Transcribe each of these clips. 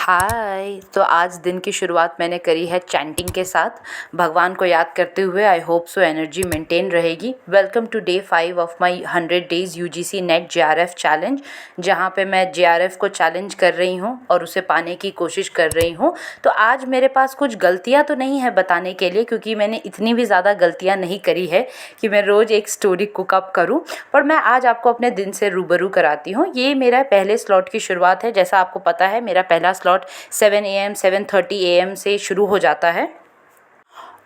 हाय। तो आज दिन की शुरुआत मैंने करी है चैंटिंग के साथ, भगवान को याद करते हुए। I hope so energy maintain रहेगी। Welcome to day 5 of my 100 days UGC NET JRF challenge, जहाँ पे मैं जेआरएफ को चैलेंज कर रही हूँ और उसे पाने की कोशिश कर रही हूँ। तो आज मेरे पास कुछ गलतियाँ तो नहीं है बताने के लिए, क्योंकि मैंने इतनी भी ज़्यादा गलतियाँ नहीं करी है कि मैं रोज़ एक स्टोरी कुकअप करूँ। पर मैं आज आपको अपने दिन से रूबरू कराती हूँ। ये मेरा पहले स्लॉट की शुरुआत है। जैसा आपको पता है, मेरा पहला स्लॉट 7 AM 7:30 AM से शुरू हो जाता है।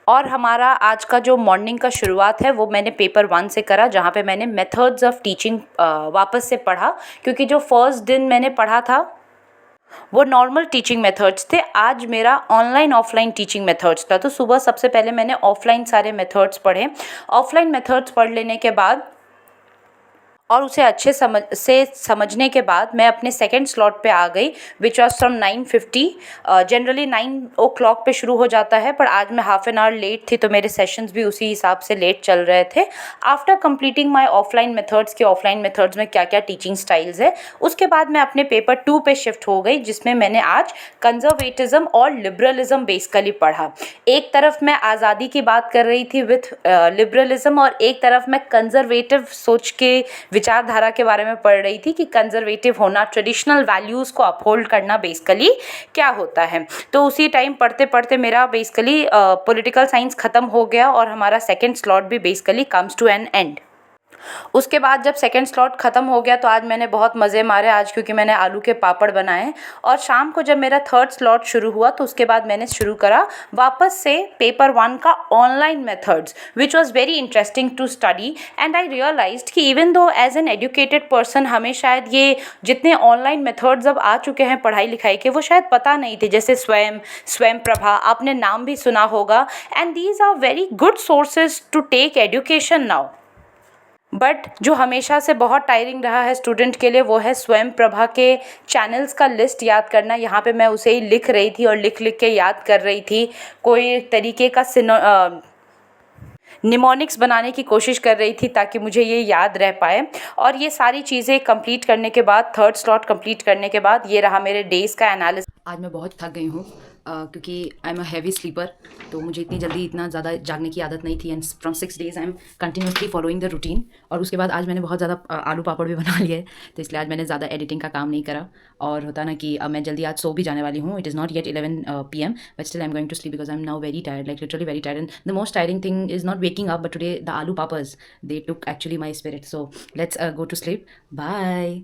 और हमारा आज का जो मॉर्निंग का शुरुआत है वो मैंने पेपर 1 से करा, जहाँ पे मैंने मेथड्स ऑफ टीचिंग वापस से पढ़ा, क्योंकि जो फर्स्ट दिन मैंने पढ़ा था वो नॉर्मल टीचिंग मेथड्स थे। आज मेरा ऑनलाइन ऑफलाइन टीचिंग मेथड्स था। तो सुबह सबसे पहले मैंने ऑफलाइन सारे मेथड्स पढ़े। ऑफलाइन मेथड्स पढ़ लेने के बाद और उसे अच्छे समझने के बाद मैं अपने सेकंड स्लॉट पे आ गई, which was from 9:50। Generally 9 o'clock पे शुरू हो जाता है, पर आज मैं हाफ एन आवर लेट थी, तो मेरे सेशंस भी उसी हिसाब से लेट चल रहे थे। After completing my offline methods के ऑफलाइन मेथड्स में क्या क्या टीचिंग स्टाइल्स है, उसके बाद मैं अपने पेपर 2 पे शिफ्ट हो गई, जिसमें मैंने आज कंजर्वेटिज्म और लिबरलिज्म बेसिकली पढ़ा। एक तरफ मैं आज़ादी की बात कर रही थी विथ लिबरलिज्म, और एक तरफ मैं कंजर्वेटिव सोच के विचारधारा के बारे में पढ़ रही थी कि कंजर्वेटिव होना, ट्रेडिशनल वैल्यूज़ को अपहोल्ड करना बेसिकली क्या होता है। तो उसी टाइम पढ़ते पढ़ते मेरा बेसिकली पॉलिटिकल साइंस ख़त्म हो गया और हमारा सेकंड स्लॉट भी basically comes to an end. उसके बाद जब सेकंड स्लॉट ख़त्म हो गया तो आज मैंने बहुत मज़े मारे आज, क्योंकि मैंने आलू के पापड़ बनाए। और शाम को जब मेरा थर्ड स्लॉट शुरू हुआ तो उसके बाद मैंने शुरू करा वापस से पेपर 1 का online methods, which was very interesting to study. And I realised कि even though as an educated person हमें शायद ये जितने ऑनलाइन मेथड्स अब आ चुके हैं पढ़ाई लिखाई के, वो शायद पता नहीं थे। जैसे स्वयं प्रभा, आपने नाम भी सुना होगा। And these are very good sources to take education now. But जो हमेशा से बहुत टायरिंग रहा है स्टूडेंट के लिए, वो है स्वयं प्रभा के चैनल्स का लिस्ट याद करना। यहाँ पे मैं उसे ही लिख रही थी और लिख लिख के याद कर रही थी। कोई तरीके का निमोनिक्स बनाने की कोशिश कर रही थी ताकि मुझे ये याद रह पाए। और ये सारी चीज़ें कंप्लीट करने के बाद, थर्ड स्लॉट कंप्लीट करने के बाद, ये रहा मेरे डेज़ का एनालिसिस। आज मैं बहुत थक गई हूँ क्योंकि I am a heavy sleeper, तो मुझे इतनी जल्दी इतना ज़्यादा जागने की आदत नहीं थी। And from 6 days I am continuously following the routine. और उसके बाद आज मैंने बहुत ज़्यादा आलू पापड़ भी बना लिए, तो इसलिए आज मैंने ज़्यादा एडिटिंग का काम नहीं करा। और होता ना कि मैं जल्दी आज सो भी जाने वाली हूँ। It is not yet 11 PM, but still I am going to sleep because I am now very tired, like literally very tired. And the most tiring thing is not waking up, but today the aloo papads, they took actually my spirit. So let's go to sleep. Bye.